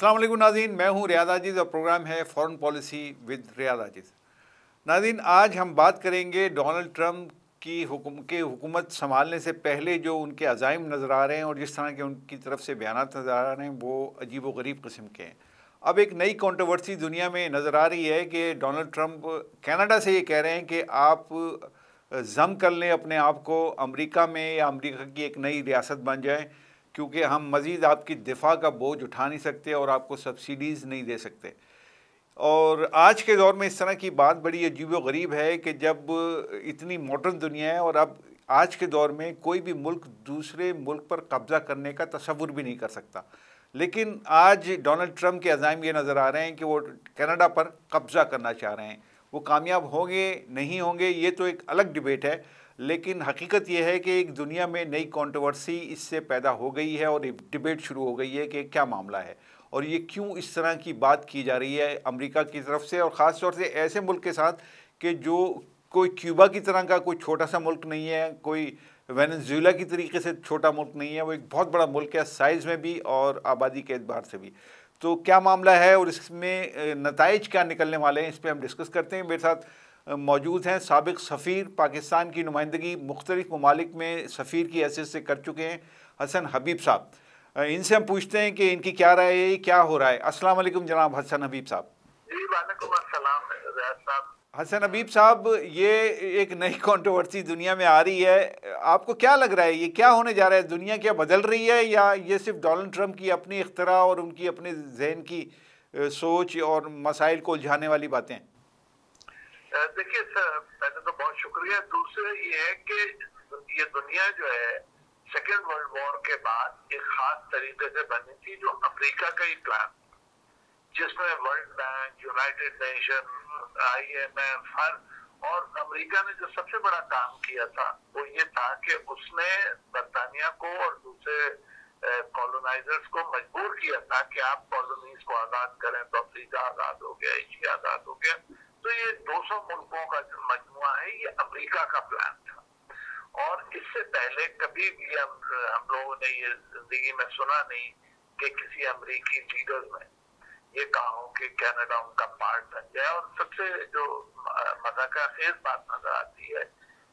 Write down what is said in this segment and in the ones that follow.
अस्सलाम वालेकुम नाज़रीन, मैं हूँ रियाद आजिज़ और प्रोग्राम है फॉरेन पॉलिसी विद रियाद आजिज़। नाज़रीन, आज हम बात करेंगे डोनाल्ड ट्रंप की हुकूमत संभालने से पहले जो उनके अज़ाइम नज़र आ रहे हैं और जिस तरह के उनकी तरफ से बयानात नज़र आ रहे हैं वो अजीब व गरीब किस्म के हैं। अब एक नई कंट्रोवर्सी दुनिया में नज़र आ रही है कि डोनाल्ड ट्रंप कनाडा से ये कह रहे हैं कि आप जम कर लें अपने आप को अमेरिका में या अमेरिका की एक नई रियासत बन जाएं, क्योंकि हम मज़ीद आपकी दिफा का बोझ उठा नहीं सकते और आपको सब्सिडीज़ नहीं दे सकते। और आज के दौर में इस तरह की बात बड़ी अजीब व गरीब है कि जब इतनी मॉडर्न दुनिया है और अब आज के दौर में कोई भी मुल्क दूसरे मुल्क पर कब्ज़ा करने का तसव्वुर भी नहीं कर सकता, लेकिन आज डोनाल्ड ट्रंप के अज़ाइम ये नज़र आ रहे हैं कि वो कनाडा पर कब्ज़ा करना चाह रहे हैं। वो कामयाब होंगे नहीं होंगे ये तो एक अलग डिबेट है, लेकिन हकीकत यह है कि एक दुनिया में नई कंट्रोवर्सी इससे पैदा हो गई है और एक डिबेट शुरू हो गई है कि क्या मामला है और ये क्यों इस तरह की बात की जा रही है अमेरिका की तरफ से, और ख़ास तौर से ऐसे मुल्क के साथ कि जो कोई क्यूबा की तरह का कोई छोटा सा मुल्क नहीं है, कोई वेनेजुएला की तरीके से छोटा मुल्क नहीं है, वो एक बहुत बड़ा मुल्क है साइज़ में भी और आबादी के एतबार से भी। तो क्या मामला है और इसमें नताइज क्या निकलने वाले हैं, इस पर हम डिस्कस करते हैं। मेरे साथ मौजूद हैं साबिक सफ़ीर, पाकिस्तान की नुमाइंदगी मुख्तलिफ ममालिक में सफ़ीर की हैसियत से कर चुके हैं, हसन हबीब साहब। इनसे हम पूछते हैं कि इनकी क्या राय है, क्या हो रहा है। अस्सलाम वालेकुम जनाब हसन हबीब साहब। जी वालेकुम अस्सलाम साहब। हसन हबीब साहब, ये एक नई कंट्रोवर्सी दुनिया में आ रही है, आपको क्या लग रहा है ये क्या होने जा रहा है? दुनिया क्या बदल रही है या ये सिर्फ डोनाल्ड ट्रंप की अपनी इख्तरा और उनकी अपने जहन की सोच और मसाइल को उलझाने वाली बातें? देखिए सर, पहले तो बहुत शुक्रिया। दूसरा ये है कि ये दुनिया जो है सेकेंड वर्ल्ड वॉर के बाद एक खास तरीके से बनी थी, जो अफ्रीका का ही प्लान, जिसमें world bank, United nation, IMF हर और अमेरिका ने जो सबसे बड़ा काम किया था वो ये था कि उसने बरतानिया को और दूसरे कॉलोनाइजर्स को मजबूर किया था कि आप कॉलोनीज को आजाद करें तो अफ्रीका आजाद हो गया, एशिया आजाद हो गया। तो ये 200 मुल्कों का जो मजमुआ है ये अमेरिका का प्लान था और इससे पहले कभी भी हम लोगों ने ये जिंदगी में सुना नहीं कि किसी अमेरिकी लीडर ने ये कहा हो कि कनाडा उनका पार्ट बन जाए। और सबसे जो मज़ाक़खेज़ बात नजर आती है,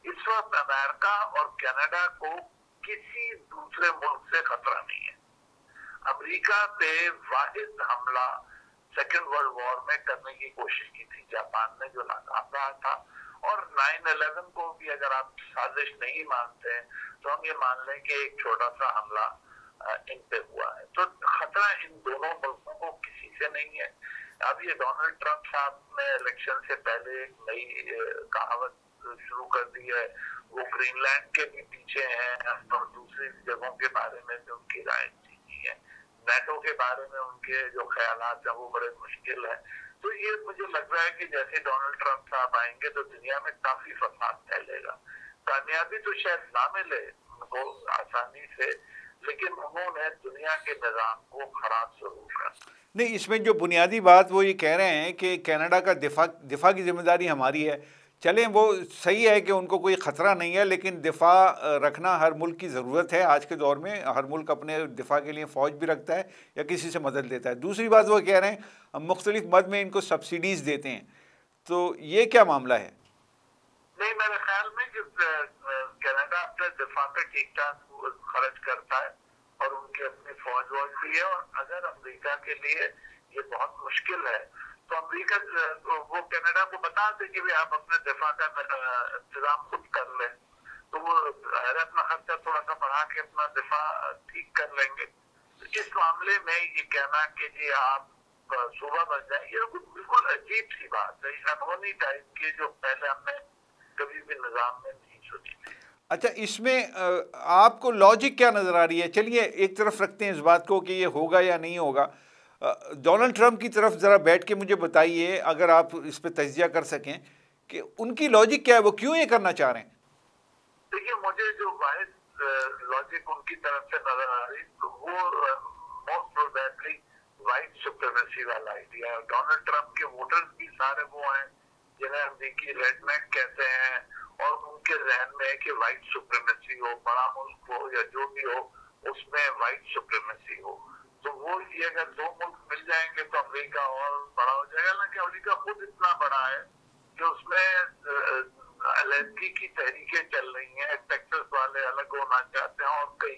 इस वक्त अमेरिका और कनाडा को किसी दूसरे मुल्क से खतरा नहीं है। अमेरिका पे वाहिद हमला सेकेंड वर्ल्ड वॉर में करने की कोशिश की थी जापान ने, जो नाकाम रहा था। और 9/11 को भी अगर आप साजिश नहीं मानते हैं तो हम ये मान लें कि एक छोटा सा हमला इन पे हुआ है। तो खतरा इन दोनों मुल्कों को किसी से नहीं है। अब ये डोनाल्ड ट्रंप साहब ने इलेक्शन से पहले एक नई कहावत शुरू कर दी है, वो ग्रीनलैंड के भी पीछे हैं और दूसरी जगहों के बारे में भी उनकी राय नहीं है। नेटो के बारे में उनके जो ख्यालात हैं वो बड़े मुश्किल है। तो ये मुझे लग रहा है कि जैसे डोनाल्ड ट्रंप साहब आएंगे तो दुनिया में काफी फसाद फैलेगा। कामयाबी तो शायद ना मिले उनको आसानी से, लेकिन उन्होंने दुनिया के निज़ाम को खराब जरूर कर। नहीं, इसमें जो बुनियादी बात वो ये कह रहे हैं कि कनाडा का दिफा की जिम्मेदारी हमारी है। चलें, वो सही है कि उनको कोई ख़तरा नहीं है, लेकिन दिफा रखना हर मुल्क की ज़रूरत है। आज के दौर में हर मुल्क अपने दिफा के लिए फ़ौज भी रखता है या किसी से मदद लेता है। दूसरी बात वो कह रहे हैं हम मुख्तलिफ मद में इनको सब्सिडीज़ देते हैं, तो ये क्या मामला है? नहीं, मेरे ख्याल में कि कनाडा अपने दिफा पे ठीक ठाक खर्च करता है और उनकी अपनी फौज वौज भी है। और अगर अमेरिका के लिए ये बहुत मुश्किल है तो अमेरिका वो कनाडा को बता दे कि भाई आप अपने दिफा का इंतजाम खुद कर लें, तो वो अपना खर्चा थोड़ा सा बढ़ा के अपना दिफा ठीक कर लेंगे। तो इस मामले में ये कहना कि जी आप सूबा बन जाए, ये बिल्कुल अजीब सी बात है, अनहोनी टाइप की, जो पहले हमने कभी भी निजाम में नहीं सुनी थी। अच्छा, इसमें आपको लॉजिक क्या नज़र आ रही है? चलिए एक तरफ रखते हैं इस बात को कि ये होगा या नहीं होगा। डोनाल्ड ट्रंप की तरफ ज़रा बैठ के मुझे बताइए, अगर आप इस पर तजिया कर सकें कि उनकी लॉजिक क्या है, वो क्यों ये करना चाह रहे हैं? देखिए, मुझे जो वाहिद लॉजिक उनकी तरफ से नजर आ रही तो वो मोस्ट प्रोबेबली वाइट सुप्रीमेसी वाला आइडिया है। डोनाल्ड ट्रंप के वोटर्स भी सारे वो हैं जिन्हें अमेरिकी रेडनेक कहते हैं और उनके जहन में है कि वाइट सुप्रीमेसी हो, बड़ा मुल्क हो या जो भी हो उसमें वाइट सुप्रीमेसी हो। तो वो ये अगर 2 मुल्क मिल जाएंगे तो अमेरिका और बड़ा हो जाएगा। हालांकि अमेरिका खुद इतना बड़ा है कि उसमें एलएनजी की तहरीकें चल रही हैं। टेक्सास वाले अलग होना चाहते हैं और कई,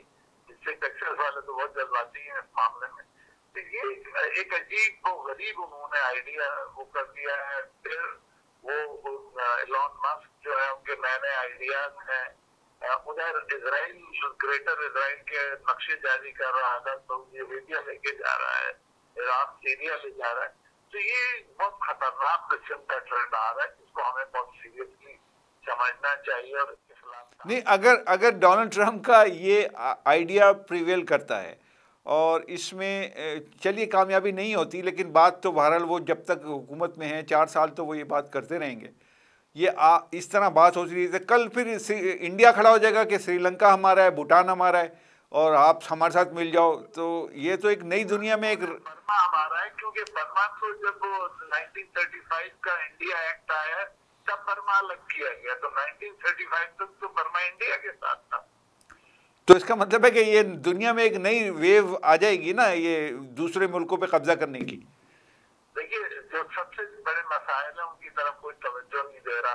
जिससे टेक्सास वाले तो बहुत जल्दबाजी हैं इस मामले में। तो ये एक अजीब वो गरीब उन्होंने आइडिया वो कर दिया है। फिर वो एलॉन मस्क जो है उनके नए नए आइडियाज हैं। उधर इजराइल, ग्रेटर इजराइल के नक्शे जारी कर रहा था, सऊदी अरेबिया लेके जा रहा है, इराक सीरिया ले जा रहा है। तो ये बहुत खतरनाक किस्म का ट्रेंड आ रहा है जिसको हमें बहुत सीरियसली समझना चाहिए और इसके खिलाफ नहीं, अगर डोनाल्ड ट्रंप का ये आइडिया प्रिवेल करता है और इसमें चलिए कामयाबी नहीं होती, लेकिन बात तो बहरहाल वो जब तक हुकूमत में है 4 साल तो वो ये बात करते रहेंगे। ये इस तरह बात हो रही है, कल फिर इंडिया खड़ा हो जाएगा कि श्रीलंका हमारा है, भूटान हमारा है और आप हमारे साथ मिल जाओ। तो ये तो एक नई दुनिया में एक बर्मा हमारा है, क्योंकि बर्मा तो जब वो 1935 का इंडिया एक्ट आया तब बर्मा अलग किया गया, तो 1935 तक तो बर्मा इंडिया के साथ था। तो इसका मतलब है कि ये दुनिया में एक नई वेव आ जाएगी ना, ये दूसरे मुल्कों पे कब्जा करने की। देखिए, जो सबसे बड़े मसाइल है उनकी तरफ कोई तवज्जो नहीं दे रहा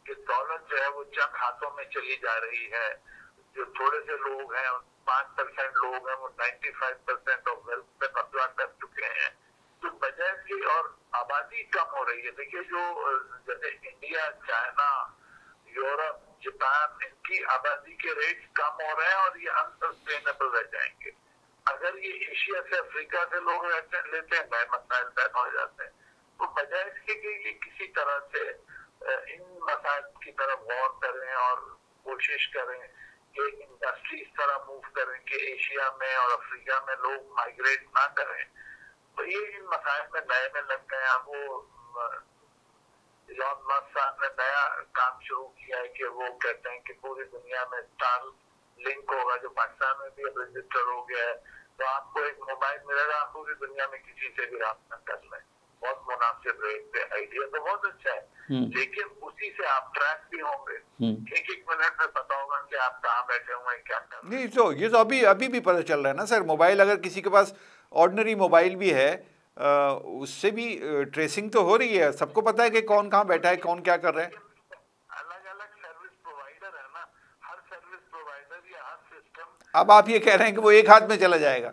कि दौलत जो है वो चंद हाथों में चली जा रही है। जो थोड़े से लोग हैं, 5% लोग हैं, वो 95% ऑफ वेल्थ पे कब्जा कर चुके हैं। तो बजाय की और आबादी कम हो रही है। देखिए, जो जैसे इंडिया, चाइना, यूरोप, जापान, इनकी आबादी के रेट कम हो रहे हैं और ये अनसस्टेनेबल रह जाएंगे। अगर ये एशिया से, अफ्रीका से लोग लेते हैं, नए मसाइल पैदा हो जाते हैं। तो बजाय इसके कि ये किसी तरह से इन मसाइल की तरफ गौर करें और कोशिश करें कि इंडस्ट्री इस तरह मूव करें कि एशिया में और अफ्रीका में लोग माइग्रेट ना करें, तो ये इन मसाइल में नए में लग गए हैं। वो इलॉन मस्क साहब ने नया काम शुरू किया है कि वो कहते हैं कि पूरी दुनिया में स्टार लिंक होगा, जो पाकिस्तान में भी अब रजिस्टर हो गया है। तो आपको एक मोबाइल मिलेगा, आप पूरी दुनिया में किसी से भी राब्ता कर लें, बहुत मुनासिब रेट पे। आइडिया तो बहुत अच्छा है, लेकिन उसी से आप ट्रैक भी होंगे। एक मिनट में पता होगा कि आप कहाँ बैठे हुए हैं, क्या कर रहे हैं। नहीं, तो ये तो अभी भी पता चल रहा है ना सर। मोबाइल अगर किसी के पास ऑर्डिनरी मोबाइल भी है, उससे भी ट्रेसिंग तो हो रही है। सबको पता है कि कौन कहाँ बैठा है, कौन क्या कर रहा है। अलग अलग सर्विस प्रोवाइडर है ना, हर सर्विस प्रोवाइडर या हर सिस्टम। अब आप ये कह रहे हैं कि वो एक हाथ में चला जाएगा,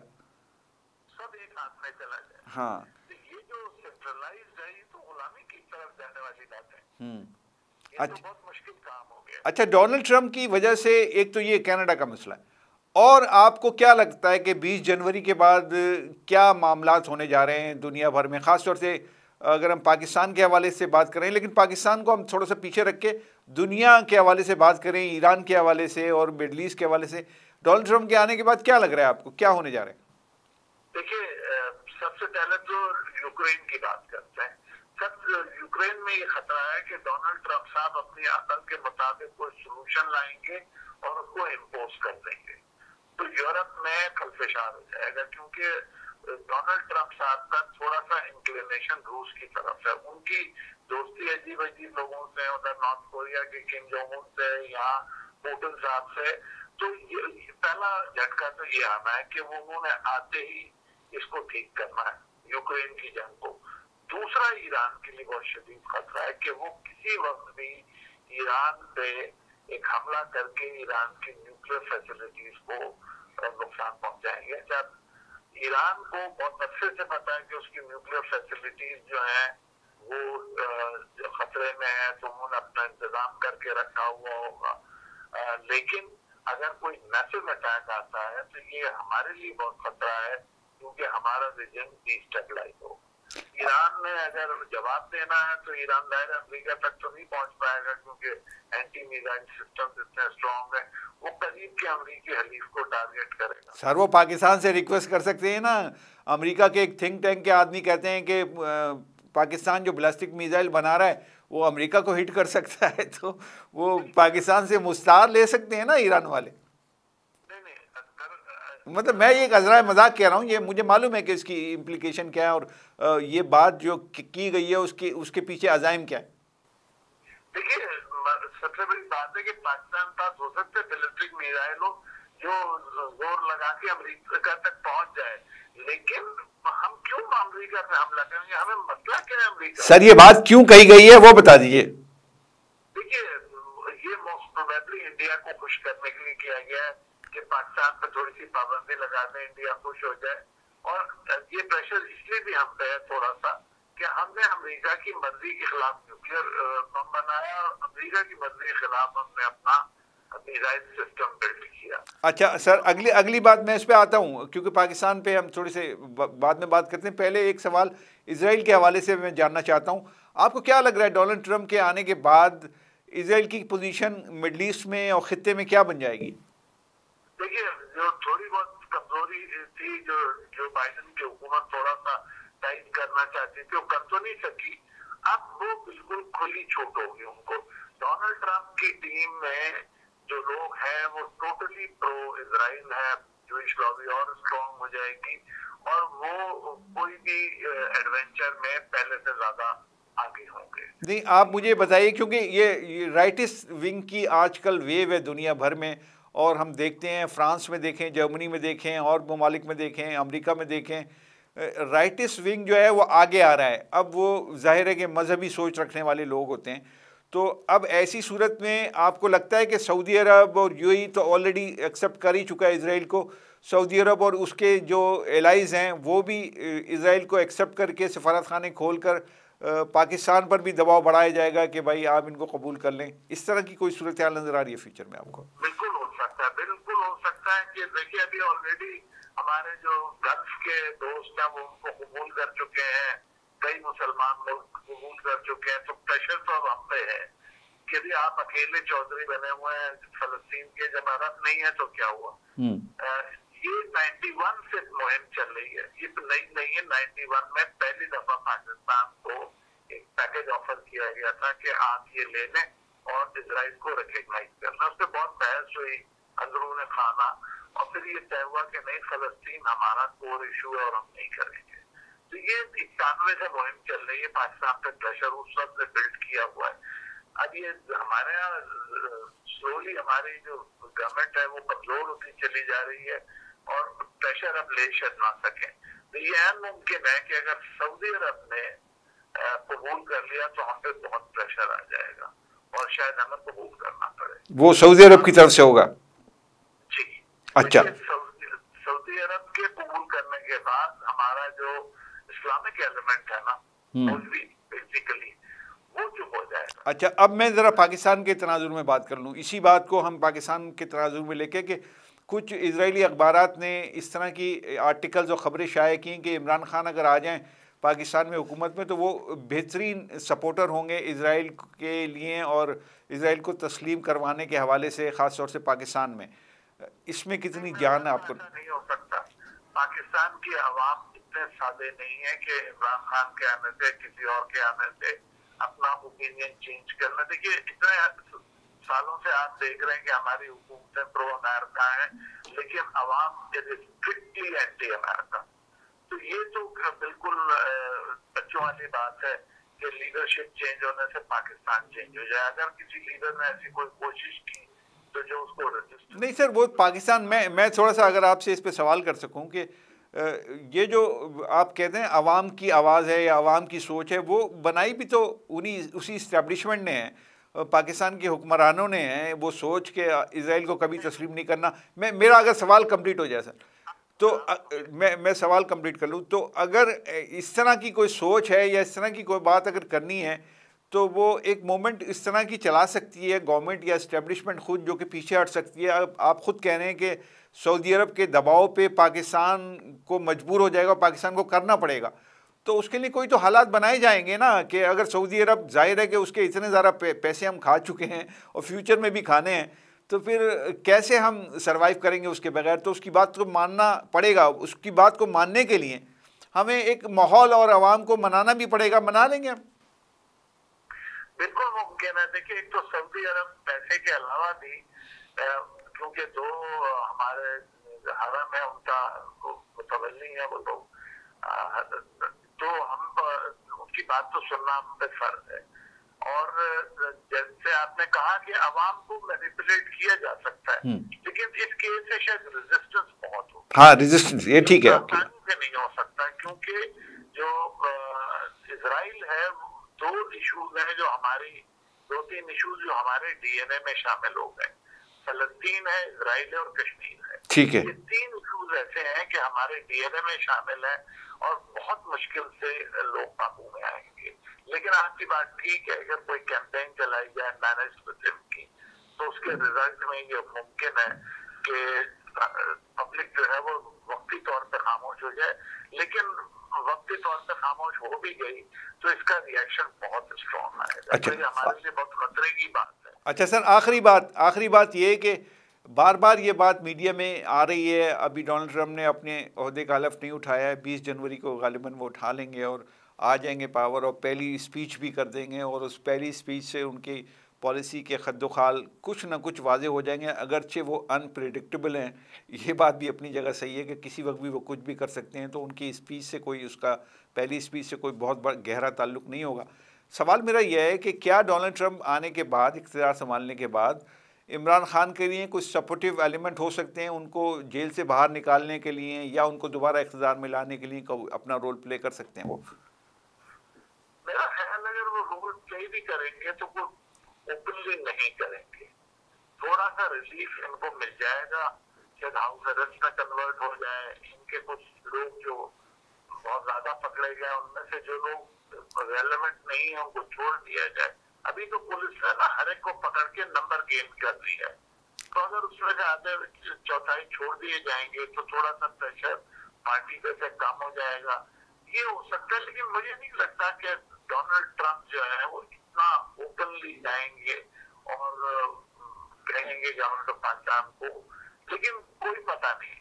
सब एक हाथ में चला जाए। हाँ। तो ये जो सेंट्रलाइज्ड है, ये तो गुलामी की तरफ जाने वाली बात है। ये अच्छा, तो बहुत मुश्किल काम हो गया। अच्छा, डोनाल्ड ट्रंप की वजह से एक तो ये कनाडा का मसला है, और आपको क्या लगता है कि 20 जनवरी के बाद क्या मामलात होने जा रहे हैं दुनिया भर में, ख़ास तौर से अगर हम पाकिस्तान के हवाले से बात करें, लेकिन पाकिस्तान को हम थोड़ा सा पीछे रख के दुनिया के हवाले से बात करें, ईरान के हवाले से और मिडल ईस्ट के हवाले से, डोनाल्ड ट्रंप के आने के बाद क्या लग रहा है आपको, क्या होने जा रहा है? देखिए, सबसे पहले तो यूक्रेन की बात करते हैं। यूक्रेन में ये खतरा है कि डोनाल्ड ट्रंप साहब अपनी अकल के मुताबिक कोई सोल्यूशन लाएंगे और उसको इम्पोज कर देंगे, तो यूरोप में खलफिशार हो जाएगा। क्योंकि डोनाल्ड ट्रंप साहब का थोड़ा सा इंक्लिनेशन रूस की तरफ है। उनकी दोस्ती अजीब अजीब लोगों से, उधर नॉर्थ कोरिया के किम जोंग उन से, यहाँ पुतिन साहब से। तो ये पहला झटका तो ये आना है कि वो उन्होंने आते ही इसको ठीक करना है, यूक्रेन की जंग को। दूसरा, ईरान के लिए बहुत शदीद खतरा है कि वो किसी वक्त भी ईरान पे एक हमला करके ईरान की न्यूक्लियर फैसिलिटीज को नुकसान पहुंचाएंगे। जब ईरान को बहुत अच्छे से पता है कि उसकी न्यूक्लियर फैसिलिटीज जो है वो खतरे में है, तो उन्होंने अपना इंतजाम करके रखा हुआ होगा। लेकिन अगर कोई मैसिव अटैक आता है तो ये हमारे लिए बहुत खतरा है, क्योंकि हमारा रीजन डिस्टेबलाइज हो। ईरान ने अगर जवाब देना है तो ईरान दायरा अफ्रीका तक तो नहीं पहुंच पाएगा, क्योंकि एंटी मिसाइल सिस्टम इतने स्ट्रॉन्ग है। वो करीब के अमरीकी हलीफ को टारगेट करेगा। सर, वो पाकिस्तान से रिक्वेस्ट कर सकते हैं ना। अमेरिका के एक थिंक टैंक के आदमी कहते हैं कि पाकिस्तान जो बैलिस्टिक मिसाइल बना रहा है वो अमेरिका को हिट कर सकता है, तो वो पाकिस्तान से मुस्तार ले सकते हैं ना ईरान वाले। मतलब मैं ये एक अजरा मजाक कह रहा हूँ, ये मुझे मालूम है कि इसकी इम्प्लीकेशन क्या है और ये बात जो की गई है उसके पीछे अजाइम क्या है। देखिए, सबसे बड़ी बात है कि पाकिस्तान पास हो सकते बैलिस्टिक मिसाइल हो जो जोर लगा के अमेरिका तक पहुंच जाए, लेकिन हम क्यों अमेरिका पे हमला करेंगे? हमें मसला क्या है अमेरिका? सर ये बात क्यों कही गई है वो बता दीजिए। देखिए, ये मोस्ट प्रोबेबली इंडिया को खुश करने के लिए किया गया है कि पाकिस्तान पर थोड़ी सी पाबंदी लगा दें, इंडिया खुश हो जाए। और ये प्रेशर इसलिए भी हम पे है थोड़ा सा कि हमने अमेरिका की मर्जी के खिलाफ न्यूक्लियर बम बनाया और अमेरिका की मर्जी के खिलाफ हमने अपना मिसाइल सिस्टम बिल्ड किया। अच्छा सर, अगली बात मैं इस पे आता हूँ, क्योंकि पाकिस्तान पे हम थोड़ी से बाद में बात करते हैं। पहले एक सवाल इजराइल के हवाले से मैं जानना चाहता हूँ, आपको क्या लग रहा है डोनाल्ड ट्रंप के आने के बाद इजराइल की पोजीशन मिडल ईस्ट में और खित्ते में क्या बन जाएगी? देखिए, जो थोड़ी बहुत कमजोरी थी, जो बाइडेन की हुकूमत थोड़ा सा टाइट करना चाहती थी, वो कर तो नहीं सकी। अब वो बिल्कुल खुली छूट होगी उनको। डोनाल्ड ट्रंप की टीम में जो लोग हैं वो टोटली प्रो इजराइल है, जूइश लॉबी और स्ट्रॉन्ग हो जाएगी और वो कोई भी एडवेंचर में पहले से ज्यादा आगे होंगे। नहीं, आप मुझे बताइए, क्योंकि ये राइटिस्ट विंग की आजकल वेव है दुनिया भर में, और हम देखते हैं फ्रांस में देखें, जर्मनी में देखें, और ममालिक में देखें, अमेरिका में देखें, राइटिस्ट विंग जो है वो आगे आ रहा है। अब वो जाहिर है कि मजहबी सोच रखने वाले लोग होते हैं। तो अब ऐसी सूरत में आपको लगता है कि सऊदी अरब और यूएई तो ऑलरेडी एक्सेप्ट कर ही चुका है इजराइल को, सऊदी अरब और उसके जो एलाइज हैं वो भी इजराइल को एक्सेप्ट करके सफारत खाने खोल कर पाकिस्तान पर भी दबाव बढ़ाया जाएगा कि भाई आप इनको कबूल कर लें? इस तरह की कोई सूरत हाल नजर आ रही है फ्यूचर में आपको? बिल्कुल हो सकता है, बिल्कुल हो सकता है कि देखिए अभी ऑलरेडी हमारे जो गल्फ के दोस्त हैं वो उनको कबूल कर चुके हैं, कई मुसलमान लोग कबूल कर चुके हैं। तो प्रेशर तो अब हम पे है कि भी आप अकेले चौधरी बने हुए हैं फलस्तीन के, जब अरब नहीं है तो क्या हुआ। ये 91 से मुहिम चल रही है, ये तो नई नहीं है। 91 में पहली दफा पाकिस्तान को एक पैकेज ऑफर किया गया था कि आप ये ले लें और इजराइल को रिकॉग्नाइज करना। उस पर बहुत बहस हुई अंदरून खाना, और फिर ये तय हुआ कि नहीं, फलस्तीन हमारा कोर इशू है और हम नहीं करेंगे। तो ये 91 से मुहिम चल रही है, पाकिस्तान पे प्रेशर उस वक्त से बिल्ड किया हुआ है। अब ये हमारे यहाँ स्लोली हमारी जो गवर्नमेंट है वो कमजोर होती चली जा रही है और प्रेशर अब ले ना सके। तो ये मुमकिन है कि अगर सऊदी अरब ने कबूल कर लिया तो हम पे बहुत प्रेशर आ जाएगा और शायद हमें कबूल करना पड़े। वो सऊदी अरब की तरफ से होगा? जी। अच्छा। सऊदी अरब के कबूल करने के बाद हमारा जो इस्लामिक एलिमेंट है ना, बेसिकली वो चुप हो जाएगा। अच्छा, अब मैं ज़रा पाकिस्तान के तनाजुर में बात कर लूँ। इसी बात को हम पाकिस्तान के तनाजुर में लेके कि कुछ इजरायली अखबारात ने इस तरह की आर्टिकल्स और ख़बरें शाये की कि इमरान खान अगर आ जाएं पाकिस्तान में हुकूमत में तो वो बेहतरीन सपोर्टर होंगे इजराइल के लिए और इजराइल को तस्लीम करवाने के हवाले से, ख़ास तौर से पाकिस्तान में। इसमें कितनी जान है आपको? नहीं हो सकता। पाकिस्तान की आवाम इतने सादे नहीं है कि इमरान खान के आने से, किसी और के आने से अपना ओपिनियन चेंज करना। देखिए, इतने सालों से आप देख रहे हैं कि हमारी हुकूमतें प्रो अमेरिका है, लेकिन आवाम स्ट्रिक्टली एंटी अमेरिका। तो ये तो बिल्कुल बच्चों वाली बात है कि लीडरशिप चेंज होने से पाकिस्तान चेंज हो जाए। अगर किसी लीडर ने ऐसी कोई कोशिश की तो जो उसको रजिस्टर नहीं सर, वो पाकिस्तान में मैं थोड़ा सा अगर आपसे इस पे सवाल कर सकूं कि ये जो आप कहते हैं अवाम की आवाज़ है या अवाम की सोच है, वो बनाई भी तो उसी इस्टेब्लिशमेंट ने है, पाकिस्तान के हुक्मरानों ने हैं, वो सोच के इजराइल को कभी तस्लीम नहीं करना। मेरा अगर सवाल कंप्लीट हो जाए सर, तो मैं सवाल कंप्लीट कर लूँ, तो अगर इस तरह की कोई सोच है या इस तरह की कोई बात अगर करनी है तो वो एक मोमेंट इस तरह की चला सकती है गवर्नमेंट या इस्टेब्लिशमेंट खुद, जो कि पीछे हट सकती है। आप खुद कह रहे हैं कि सऊदी अरब के दबाव पे पाकिस्तान को मजबूर हो जाएगा, पाकिस्तान को करना पड़ेगा। तो उसके लिए कोई तो हालात बनाए जाएंगे ना, कि अगर सऊदी अरब, जाहिर है कि उसके इतने ज़्यादा पैसे हम खा चुके हैं और फ्यूचर में भी खाने हैं, तो फिर कैसे हम सर्वाइव करेंगे उसके बगैर? तो उसकी बात को मानना पड़ेगा। उसकी बात को मानने के लिए हमें एक माहौल और आवाम को मनाना भी पड़ेगा। मना लेंगे हम? बिल्कुल मुमकिन है। देखिए, एक तो सऊदी अरब पैसे के अलावा भी, क्योंकि दो हमारे हरम है उनका मुतवल्ली है वो लोग, तो हम उनकी बात तो सुनना हम पे फर्ज है। और जैसे आपने कहा कि अवाम को मैनिपुलेट किया जा सकता है, लेकिन इस केस से शायद रेजिस्टेंस बहुत हो। हाँ, रेजिस्टेंस, ये ठीक है आपकी। आसानी से नहीं हो सकता, क्योंकि जो इजराइल है, दो इश्यूज हैं जो हमारी, 2-3 इश्यूज जो हमारे डीएनए में शामिल हो गए। फलस्तीन है, इजराइल है और कश्मीर है। ठीक है। ये 3 इश्यूज ऐसे हैं कि हमारे डीएनए में शामिल है और बहुत मुश्किल से लोग काबू में आएंगे। लेकिन आपकी बात ठीक है, अगर कोई कैंपेन चलाई जाए मैनेजमेंट की, तो उसके रिजल्ट में ये मुमकिन है कि पब्लिक जो है वो वक्ती तौर पर खामोश हो जाए। लेकिन वक्ती तौर पर खामोश हो भी गई तो इसका रिएक्शन बहुत स्ट्रॉन्ग आएगा। अच्छा, तो ये हमारे लिए बहुत खतरे की बात है। अच्छा सर, आखिरी बात ये है कि बार बार ये बात मीडिया में आ रही है, अभी डोनाल्ड ट्रंप ने अपने ओहदे का हलफ नहीं उठाया है, 20 जनवरी को गालिबन वो उठा लेंगे और आ जाएंगे पावर और पहली स्पीच भी कर देंगे, और उस पहली स्पीच से उनकी पॉलिसी के खद्दोखाल कुछ ना कुछ वाजे हो जाएंगे, अगरचे वो अनप्रेडिक्टेबल हैं। ये बात भी अपनी जगह सही है कि किसी वक्त भी वो कुछ भी कर सकते हैं, तो उनकी स्पीच से कोई, उसका पहली स्पीच से कोई बहुत बड़ा गहरा ताल्लुक नहीं होगा। सवाल मेरा यह है कि क्या डोनाल्ड ट्रंप आने के बाद, इख्तियार संभालने के बाद, इमरान खान के लिए कुछ सपोर्टिव एलिमेंट हो सकते हैं उनको जेल से बाहर निकालने के लिए, या उनको दोबारा इख्तियार में लाने के लिए अपना रोल प्ले कर सकते हैं वो? मेरा ख्याल अगर वो रोल प्ले भी करेंगे तो वो ओपनली नहीं करेंगे। थोड़ा सा रिलीफ इनको मिल जाएगा, शायद हाउस अरेस्ट में कन्वर्ट हो जाए। इनके कुछ लोग जो बहुत ज्यादा पकड़े गए, उनमें से जो लोग रेलेवेंट नहीं है उनको छोड़ दिया जाए। अभी तो पुलिस ने ना हर एक को पकड़ के नंबर गेन कर दिया है, तो अगर उसमें से आधे चौथाई छोड़ दिए जाएंगे तो थोड़ा सा प्रेशर पार्टी पे से कम हो जाएगा। ये हो सकता है, लेकिन मुझे नहीं लगता कि डोनाल्ड ट्रंप जो है वो इतना ओपनली जाएंगे और कहेंगे गवर्नमेंट ऑफ पाकिस्तान को। लेकिन कोई पता नहीं,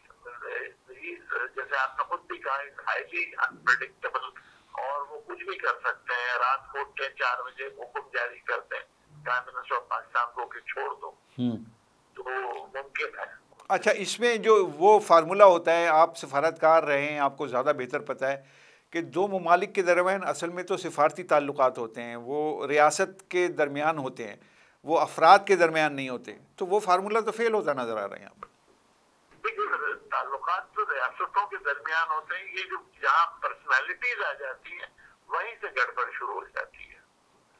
जैसे आपने खुद भी कहा, हाईली अनप्रेडिक्टेबल, और वो कुछ भी कर सकते हैं। रात को 4 बजे हुक्म जारी करते हैं प्राइम मिनिस्टर ऑफ पाकिस्तान को कि छोड़ दो, तो मुमकिन है। अच्छा, इसमें जो वो फार्मूला होता है, आप सफारतकार रहे हैं, आपको ज़्यादा बेहतर पता है कि दो ममालिक के दरमियान असल में तो सिफारती ताल्लुकात होते हैं, वो रियासत के दरमियान होते हैं, वो अफराद के दरमियान नहीं होते। तो वो फार्मूला तो फेल होता नज़र आ रहा है यहाँ पर। ताल्लुकात तो रियासतों के दरमियान होते हैं, ये जो जहाँ पर्सनैलिटीज आ जाती हैं वहीं से गड़बड़ शुरू हो जाती है।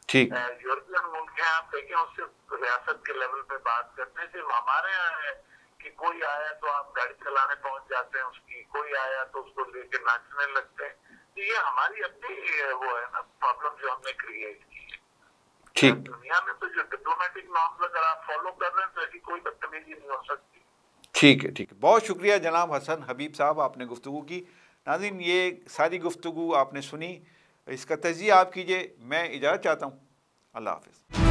ठीक। यूरोपियन मुल्क हैं, आप देखें, उससे रियासत के लेवल पे बात करते हैं। सिर्फ हमारे यहाँ है कि कोई आया तो आप गाड़ी चलाने पहुंच जाते हैं उसकी, कोई आया तो उसको लेके नाचने लगते हैं। तो ये हमारी अपनी वो है ना प्रॉब्लम जो हमने क्रिएट की है। ठीक। दुनिया में तो जो डिप्लोमेटिक नॉर्म्स अगर आप फॉलो कर रहे हैं तो ऐसी कोई बदतमीजी नहीं हो सकती। ठीक है, ठीक है। बहुत शुक्रिया जनाब हसन हबीब साहब, आपने गुफ्तगू की। नाज़रीन, ये सारी गुफ्तगू आपने सुनी, इसका तजिया आप कीजिए। मैं इजाज़त चाहता हूँ। अल्लाह हाफ़िज़।